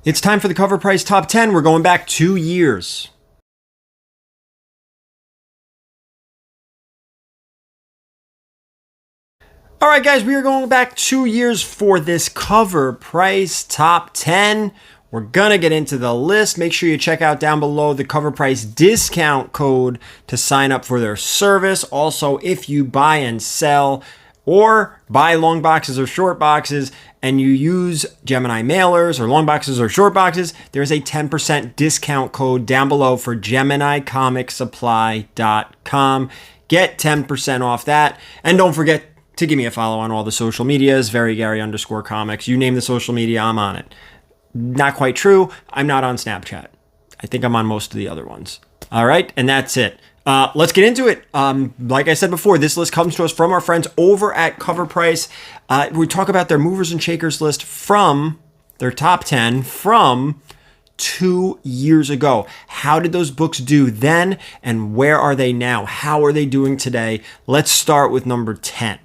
It's time for the Covrprice Top 10. We're going back 2 years. All right, guys, we are going back 2 years for this Covrprice Top 10. We're going to get into the list. Make sure you check out down below the Covrprice discount code to sign up for their service. Also, if you buy and sell or buy long boxes or short boxes and you use Gemini mailers or long boxes or short boxes, there's a 10% discount code down below for GeminiComicSupply.com. Get 10% off that. And don't forget to give me a follow on all the social medias, VERYGARY_comics. You name the social media, I'm on it. Not quite true. I'm not on Snapchat. I think I'm on most of the other ones. All right, and that's it. Let's get into it. Like I said before, this list comes to us from our friends over at Covrprice. We talk about their movers and shakers list from their top 10 from 2 years ago. How did those books do then, and where are they now? How are they doing today? Let's start with number 10.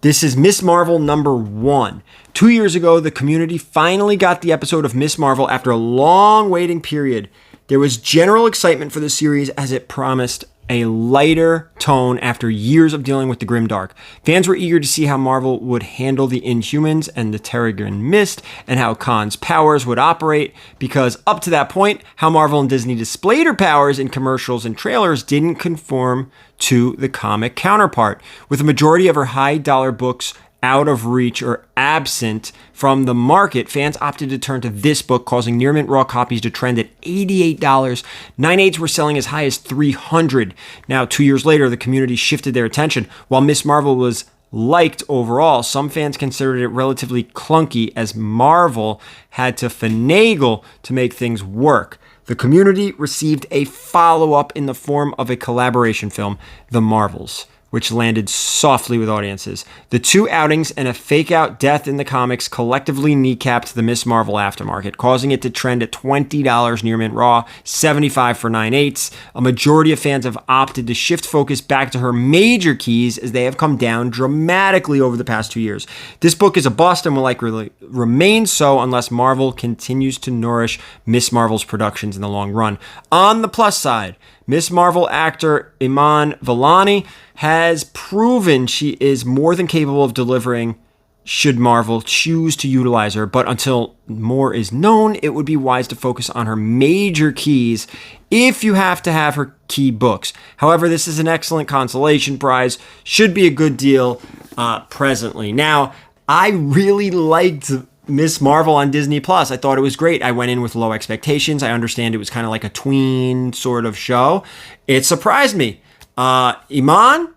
This is Miss Marvel number 1. 2 years ago, the community finally got the episode of Miss Marvel after a long waiting period. There was general excitement for the series as it promised a lighter tone after years of dealing with the grimdark. Fans were eager to see how Marvel would handle the Inhumans and the Terrigen Mist and how Khan's powers would operate, because up to that point, how Marvel and Disney displayed her powers in commercials and trailers didn't conform to the comic counterpart. With the majority of her high-dollar books out of reach or absent from the market, fans opted to turn to this book, causing near mint raw copies to trend at $88. 9/8s were selling as high as $300. Now, 2 years later, the community shifted their attention. While Miss Marvel was liked overall, some fans considered it relatively clunky as Marvel had to finagle to make things work. The community received a follow-up in the form of a collaboration film, The Marvels, which landed softly with audiences. The two outings and a fake-out death in the comics collectively kneecapped the Miss Marvel aftermarket, causing it to trend at $20 near mint raw, $75 for 9/8. A majority of fans have opted to shift focus back to her major keys as they have come down dramatically over the past 2 years. This book is a bust and will likely remain so unless Marvel continues to nourish Miss Marvel's productions in the long run. On the plus side, Miss Marvel actor Iman Vellani has proven she is more than capable of delivering should Marvel choose to utilize her, but until more is known, it would be wise to focus on her major keys if you have to have her key books. However, this is an excellent consolation prize, should be a good deal presently. Now, I really liked Miss Marvel on Disney Plus. I thought it was great. I went in with low expectations. I understand it was kind of like a tween sort of show. It surprised me. Iman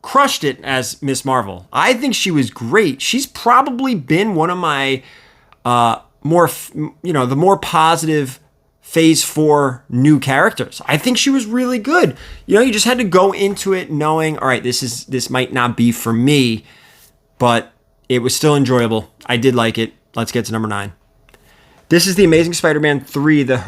crushed it as Miss Marvel. I think she was great. She's probably been one of my the more positive Phase 4 new characters. I think she was really good. You just had to go into it knowing, all right, this might not be for me, but it was still enjoyable. I did like it. Let's get to number 9. This is the Amazing Spider-Man 3, the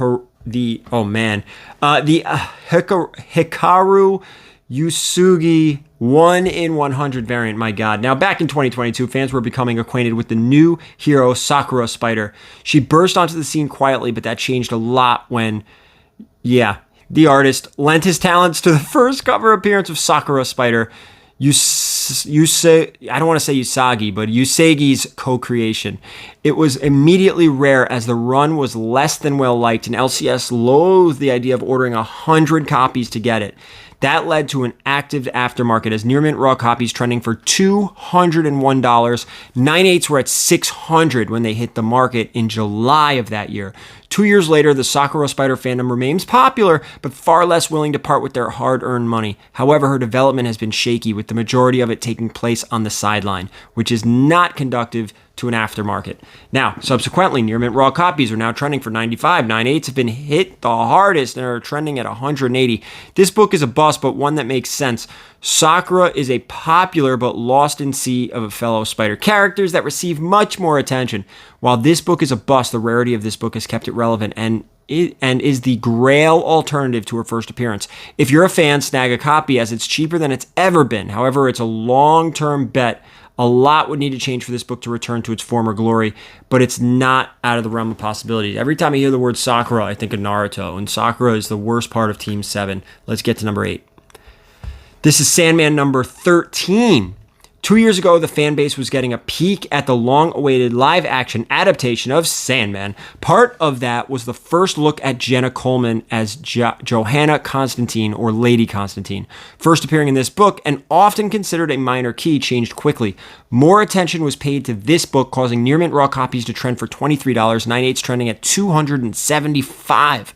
Hikaru Yusugi 1 in 100 variant. My God. Now, back in 2022, fans were becoming acquainted with the new hero, Sakura Spider. She burst onto the scene quietly, but that changed a lot when, the artist lent his talents to the first cover appearance of Sakura Spider, I don't want to say Usagi, but Usagi's co-creation. It was immediately rare as the run was less than well liked, and LCS loathed the idea of ordering 100 copies to get it. That led to an active aftermarket as near mint raw copies trending for $201. 9/8s were at $600 when they hit the market in July of that year. 2 years later, the Sakura Spider fandom remains popular, but far less willing to part with their hard-earned money. However, her development has been shaky, with the majority of it taking place on the sideline, which is not conducive to an aftermarket. Now, subsequently, near mint raw copies are now trending for $95. 9/8s have been hit the hardest and are trending at $180. This book is a bust, but one that makes sense. Sakura is a popular but lost in sea of fellow Spider characters that receive much more attention. While this book is a bust, the rarity of this book has kept it relevant and is the grail alternative to her first appearance. If you're a fan, snag a copy as it's cheaper than it's ever been. However, it's a long-term bet A lot would need to change for this book to return to its former glory, but it's not out of the realm of possibility. Every time I hear the word Sakura, I think of Naruto, and Sakura is the worst part of Team 7. Let's get to number 8. This is Sandman number 13. 2 years ago, the fan base was getting a peek at the long-awaited live-action adaptation of Sandman. Part of that was the first look at Jenna Coleman as Johanna Constantine, or Lady Constantine. First appearing in this book, and often considered a minor key, changed quickly. More attention was paid to this book, causing near mint raw copies to trend for $23, 9/8 trending at $275.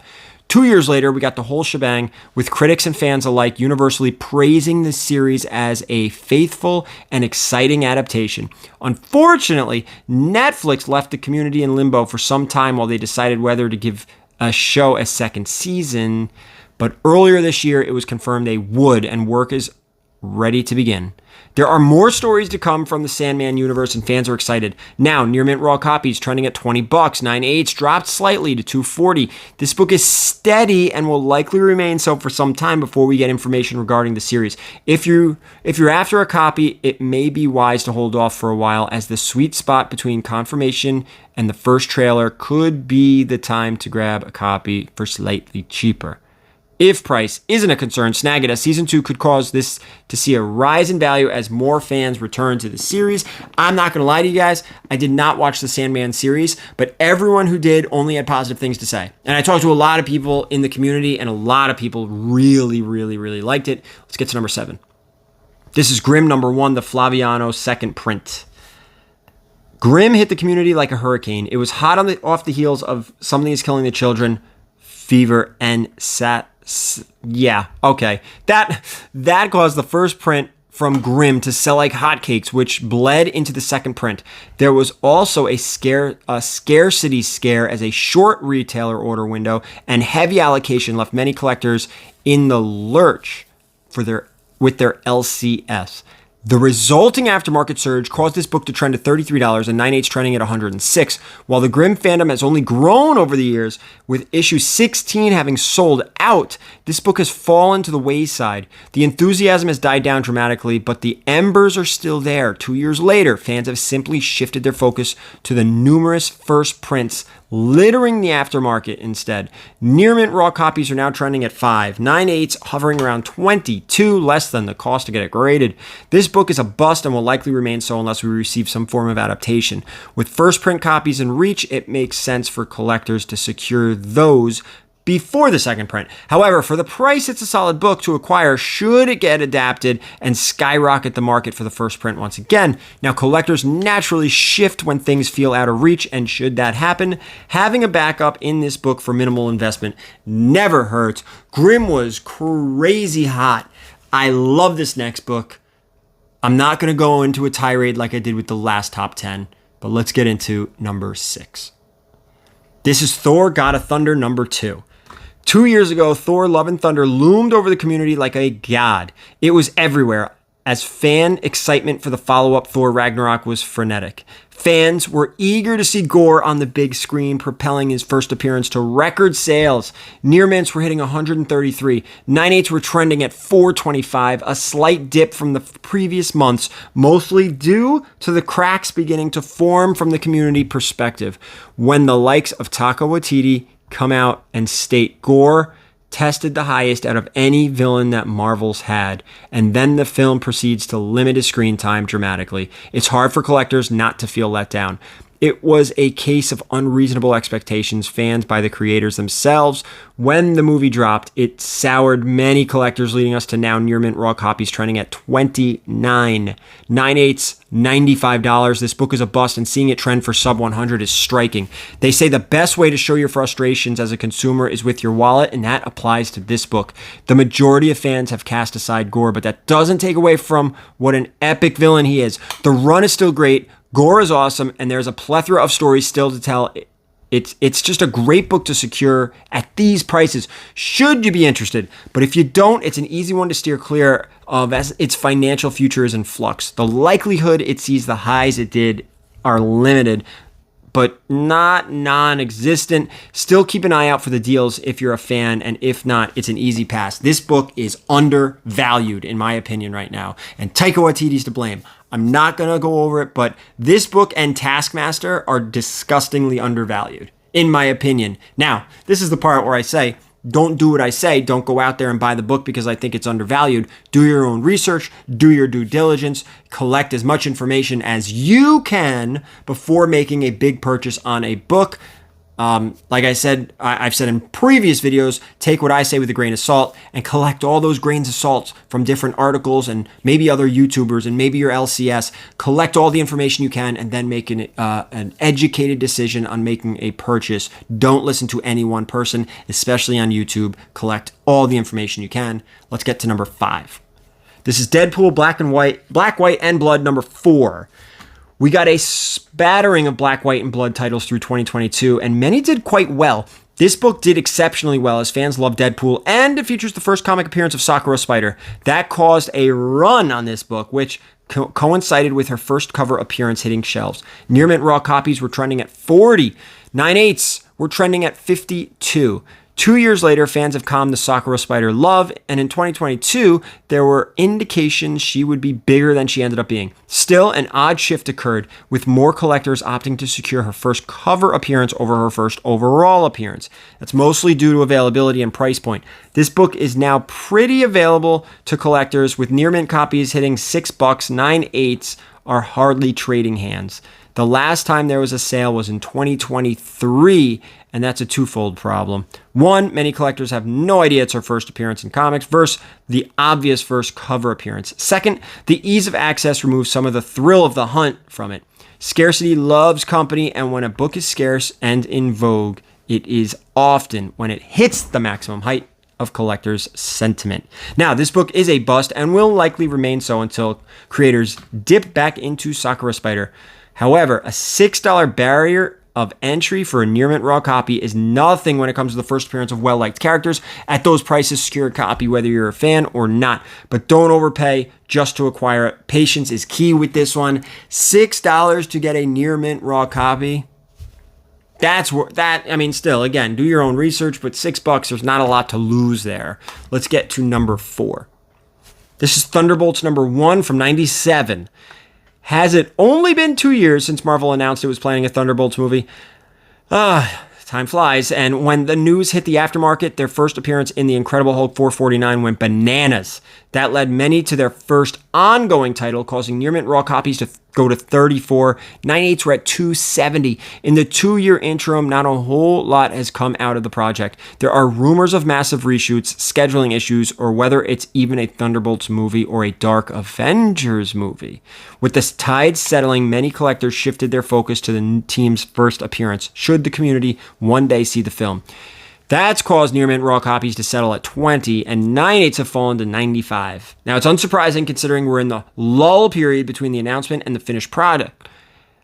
2 years later, we got the whole shebang, with critics and fans alike universally praising the series as a faithful and exciting adaptation. Unfortunately, Netflix left the community in limbo for some time while they decided whether to give a show a second season. But earlier this year, it was confirmed they would, and work is ready to begin. There are more stories to come from the Sandman universe, and fans are excited. Now, near mint raw copies trending at $20. 9/8 dropped slightly to $240. This book is steady and will likely remain so for some time before we get information regarding the series. If you're after a copy, it may be wise to hold off for a while, as the sweet spot between confirmation and the first trailer could be the time to grab a copy for slightly cheaper. If price isn't a concern, snag it, as season 2 could cause this to see a rise in value as more fans return to the series. I'm not going to lie to you guys, I did not watch the Sandman series, but everyone who did only had positive things to say. And I talked to a lot of people in the community, and a lot of people really, really, really liked it. Let's get to number 7. This is Grimm number 1, the Flaviano second print. Grimm hit the community like a hurricane. It was hot off the heels of Something is Killing the Children, Fever, and that caused the first print from Grimm to sell like hotcakes, which bled into the second print. There was also a scarcity scare, as a short retailer order window and heavy allocation left many collectors in the lurch with their LCS. The resulting aftermarket surge caused this book to trend to $33, and 9/8 trending at $106. While the Grimm fandom has only grown over the years, with issue 16 having sold out, this book has fallen to the wayside. The enthusiasm has died down dramatically, but the embers are still there. 2 years later, fans have simply shifted their focus to the numerous first prints littering the aftermarket instead. Near mint raw copies are now trending at $5. 9/8 hovering around $22, less than the cost to get it graded. This book is a bust and will likely remain so unless we receive some form of adaptation. With first print copies in reach, it makes sense for collectors to secure those before the second print. However, for the price, it's a solid book to acquire should it get adapted and skyrocket the market for the first print once again. Now, collectors naturally shift when things feel out of reach, and should that happen, having a backup in this book for minimal investment never hurts. Grimm was crazy hot. I love this next book. I'm not going to go into a tirade like I did with the last top 10, but let's get into number 6. This is Thor: God of Thunder number 2. 2 years ago, Thor: Love and Thunder loomed over the community like a god. It was everywhere, as fan excitement for the follow-up Thor Ragnarok was frenetic. Fans were eager to see Gore on the big screen, propelling his first appearance to record sales. Near mints were hitting 133. 9/8s were trending at 425, a slight dip from the previous months, mostly due to the cracks beginning to form from the community perspective. When the likes of Taika Waititi come out and state Gore tested the highest out of any villain that Marvel's had, and then the film proceeds to limit his screen time dramatically, it's hard for collectors not to feel let down. It was a case of unreasonable expectations fans by the creators themselves. When the movie dropped, it soured many collectors, leading us to now near mint raw copies trending at $29. 9/8, $95. This book is a bust, and seeing it trend for sub 100 is striking. They say the best way to show your frustrations as a consumer is with your wallet, and that applies to this book. The majority of fans have cast aside Gore, but that doesn't take away from what an epic villain he is. The run is still great. Gore is awesome, and there's a plethora of stories still to tell. It's just a great book to secure at these prices, should you be interested. But if you don't, it's an easy one to steer clear of, as its financial future is in flux. The likelihood it sees the highs it did are limited, but not non-existent. Still keep an eye out for the deals if you're a fan, and if not, it's an easy pass. This book is undervalued, in my opinion, right now, and Taika Waititi's to blame. I'm not going to go over it, but this book and Taskmaster are disgustingly undervalued, in my opinion. Now, this is the part where I say, don't do what I say. Don't go out there and buy the book because I think it's undervalued. Do your own research, do your due diligence, collect as much information as you can before making a big purchase on a book. Like I said, I've said in previous videos, take what I say with a grain of salt and collect all those grains of salt from different articles and maybe other YouTubers and maybe your LCS. Collect all the information you can and then make an educated decision on making a purchase. Don't listen to any one person, especially on YouTube. Collect all the information you can. Let's get to number 5. This is Deadpool Black, White, and Blood number 4. We got a spattering of Black, White, and Blood titles through 2022, and many did quite well. This book did exceptionally well as fans love Deadpool, and it features the first comic appearance of Sakura Spider. That caused a run on this book, which coincided with her first cover appearance hitting shelves. Near mint raw copies were trending at 40. 9/8 were trending at 52. 2 years later, fans have calmed the Sakura Spider love, and in 2022, there were indications she would be bigger than she ended up being. Still, an odd shift occurred, with more collectors opting to secure her first cover appearance over her first overall appearance. That's mostly due to availability and price point. This book is now pretty available to collectors, with near mint copies hitting $6. 9/8 are hardly trading hands. The last time there was a sale was in 2023, and that's a twofold problem. One, many collectors have no idea it's her first appearance in comics versus the obvious first cover appearance. Second, the ease of access removes some of the thrill of the hunt from it. Scarcity loves company, and when a book is scarce and in vogue, it is often when it hits the maximum height of collectors' sentiment. Now, this book is a bust and will likely remain so until creators dip back into Sakura Spider. However, a $6 barrier of entry for a near mint raw copy is nothing when it comes to the first appearance of well-liked characters. At those prices, secure a copy whether you're a fan or not. But don't overpay just to acquire it. Patience is key with this one. $6 to get a near mint raw copy. Still, again, do your own research, but $6, there's not a lot to lose there. Let's get to number 4. This is Thunderbolts number 1 from 97. Has it only been 2 years since Marvel announced it was planning a Thunderbolts movie? Time flies. And when the news hit the aftermarket, their first appearance in The Incredible Hulk 449 went bananas. That led many to their first ongoing title, causing near mint raw copies to go to 34. 9/8 were at 270. In the 2-year interim, not a whole lot has come out of the project. There are rumors of massive reshoots, scheduling issues, or whether it's even a Thunderbolts movie or a Dark Avengers movie. With the tide settling, many collectors shifted their focus to the team's first appearance, should the community one day see the film. That's caused near mint raw copies to settle at 20, and 9/8 have fallen to 95. Now, it's unsurprising considering we're in the lull period between the announcement and the finished product.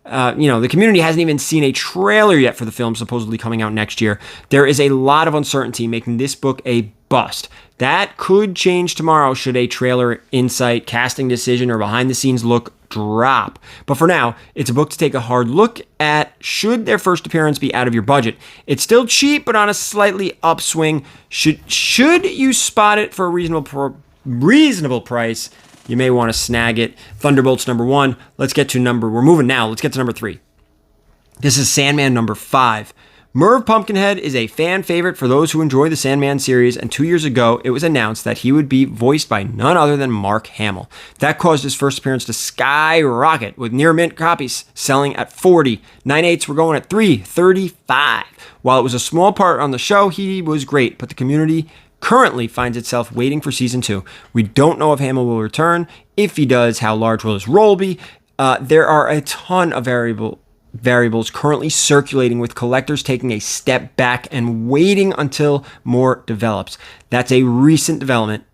The community hasn't even seen a trailer yet for the film supposedly coming out next year. There is a lot of uncertainty making this book a bust. That could change tomorrow should a trailer, insight, casting decision, or behind-the-scenes look drop. But for now, it's a book to take a hard look at should their first appearance be out of your budget. It's still cheap, but on a slightly upswing. Should you spot it for a reasonable price, you may want to snag it. Thunderbolts number 1. Let's get to number 3. This is Sandman number 5. Merv Pumpkinhead is a fan favorite for those who enjoy the Sandman series, and 2 years ago, it was announced that he would be voiced by none other than Mark Hamill. That caused his first appearance to skyrocket, with near mint copies selling at 40. 9/8 were going at 335. While it was a small part on the show, he was great, but the community currently finds itself waiting for season 2. We don't know if Hamill will return. If he does, how large will his role be? There are a ton of variables currently circulating, with collectors taking a step back and waiting until more develops. That's a recent development,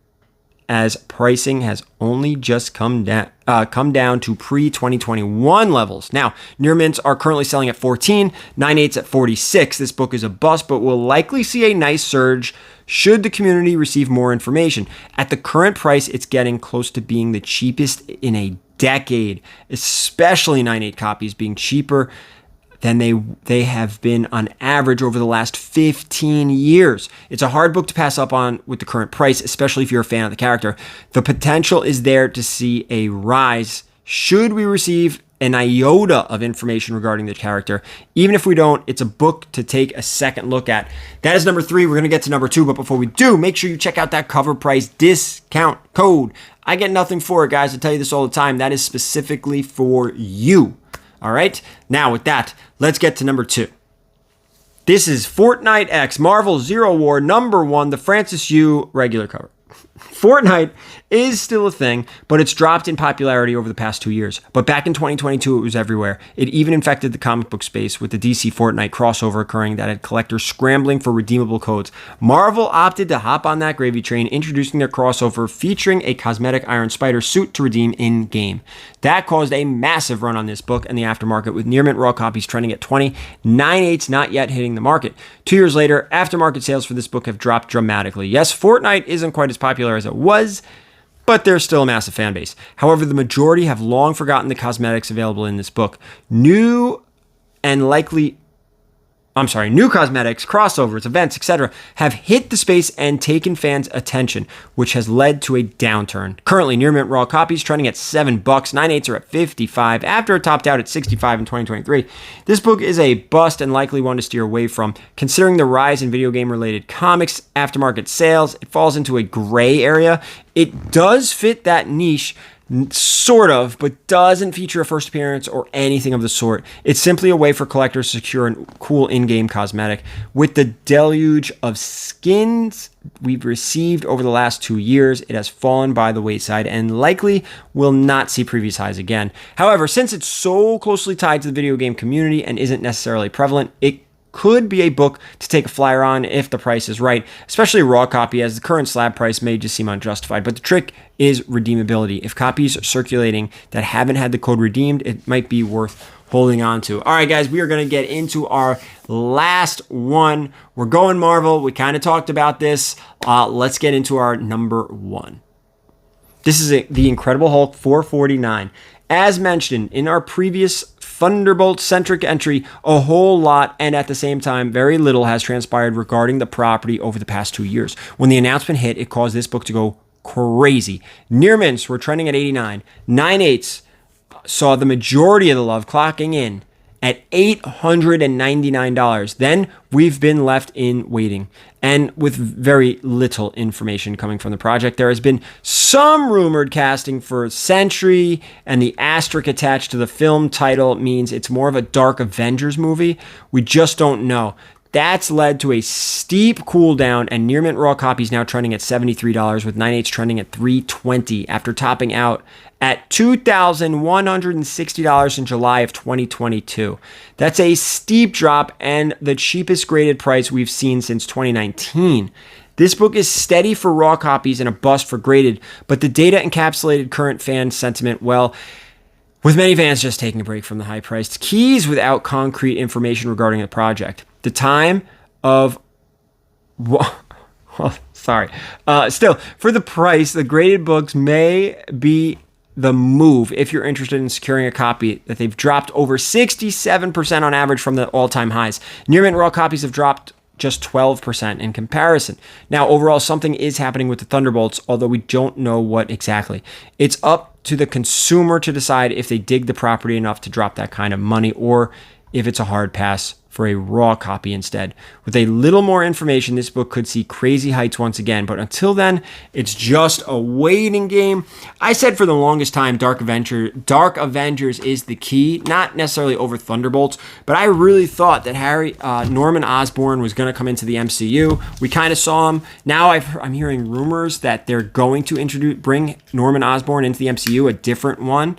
as pricing has only just come down to pre-2021 levels. Now, near mints are currently selling at 14, 9/8 at 46. This book is a bust, but will likely see a nice surge should the community receive more information. At the current price, it's getting close to being the cheapest in a decade, especially 9/8 copies being cheaper than they have been on average over the last 15 years. It's a hard book to pass up on with the current price, especially if you're a fan of the character. The potential is there to see a rise should we receive an iota of information regarding the character? Even if we don't, it's a book to take a second look at. That is number 3. We're going to get to number 2, but before we do, make sure you check out that Covrprice discount code. I get nothing for it, guys. I tell you this all the time. That is specifically for you. All right? Now, with that, let's get to number 2. This is Fortnite X Marvel Zero War number 1, the Francis Yu regular cover. Fortnite is still a thing, but it's dropped in popularity over the past 2 years. But back in 2022, it was everywhere. It even infected the comic book space with the DC Fortnite crossover occurring that had collectors scrambling for redeemable codes. Marvel opted to hop on that gravy train, introducing their crossover featuring a cosmetic Iron Spider suit to redeem in-game. That caused a massive run on this book and the aftermarket, with near mint raw copies trending at 20, 9/8 not yet hitting the market. 2 years later, aftermarket sales for this book have dropped dramatically. Yes, Fortnite isn't quite as popular as it was, but there's still a massive fan base. However, the majority have long forgotten the cosmetics available in this book. New cosmetics, crossovers, events, etc. have hit the space and taken fans' attention, which has led to a downturn. Currently, near mint raw copies trending at $7, 9/8 are at 55, after it topped out at 65 in 2023. This book is a bust and likely one to steer away from. Considering the rise in video game related comics, aftermarket sales, it falls into a gray area. It does fit that niche, sort of, but doesn't feature a first appearance or anything of the sort. It's simply a way for collectors to secure a cool in-game cosmetic. With the deluge of skins we've received over the last 2 years, it has fallen by the wayside and likely will not see previous highs again. However, since it's so closely tied to the video game community and isn't necessarily prevalent, it could be a book to take a flyer on if the price is right, especially a raw copy, as the current slab price may just seem unjustified. But the trick is redeemability. If copies are circulating that haven't had the code redeemed, it might be worth holding on to. All right, guys, we are going to get into our last one. We're going Marvel. We kind of talked about this. Let's get into our number 1. This is The Incredible Hulk 449. As mentioned in our previous Thunderbolt-centric entry, a whole lot and at the same time, very little has transpired regarding the property over the past 2 years. When the announcement hit, it caused this book to go crazy. Near mints were trending at 89. 9/8 saw the majority of the love, clocking in at $899. Then we've been left in waiting, and with very little information coming from the project. There has been some rumored casting for Sentry, and the asterisk attached to the film title means it's more of a Dark Avengers movie. We just don't know. That's led to a steep cool down, and near mint raw copies now trending at $73, with 9/8 trending at $320 after topping out at $2,160 in July of 2022. That's a steep drop and the cheapest graded price we've seen since 2019. This book is steady for raw copies and a bust for graded, but the data encapsulated current fan sentiment well, with many fans just taking a break from the high-priced keys without concrete information regarding the project. The time of... still, for the price, the graded books may be the move if you're interested in securing a copy that they've dropped over 67% on average from the all-time highs. Near mint raw copies have dropped just 12% in comparison. Now, overall, something is happening with the Thunderbolts, although we don't know what exactly. It's up to the consumer to decide if they dig the property enough to drop that kind of money, or if it's a hard pass for a raw copy instead. With a little more information, this book could see crazy heights once again, but until then, it's just a waiting game. I said for the longest time, Dark Avengers is the key, not necessarily over Thunderbolts, but I really thought that Norman Osborn was going to come into the MCU. We kind of saw him. Now I'm hearing rumors that they're going to bring Norman Osborn into the MCU, a different one.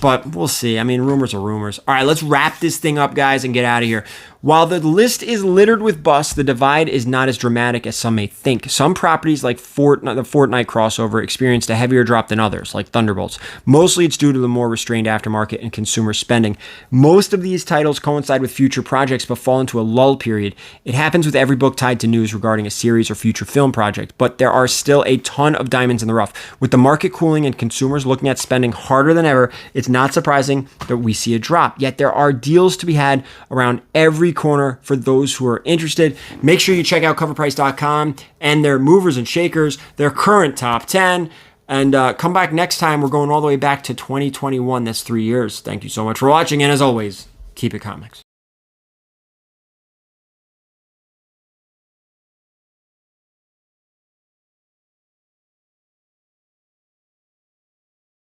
But we'll see. I mean, rumors are rumors. All right, let's wrap this thing up, guys, and get out of here. While the list is littered with busts, the divide is not as dramatic as some may think. Some properties, like the Fortnite crossover, experienced a heavier drop than others, like Thunderbolts. Mostly it's due to the more restrained aftermarket and consumer spending. Most of these titles coincide with future projects but fall into a lull period. It happens with every book tied to news regarding a series or future film project, but there are still a ton of diamonds in the rough. With the market cooling and consumers looking at spending harder than ever, it's not surprising that we see a drop. Yet there are deals to be had around every corner for those who are interested. Make sure you check out covrprice.com and their movers and shakers, their current top 10. And come back next time. We're going all the way back to 2021. That's 3 years. Thank you so much for watching. And as always, keep it comics.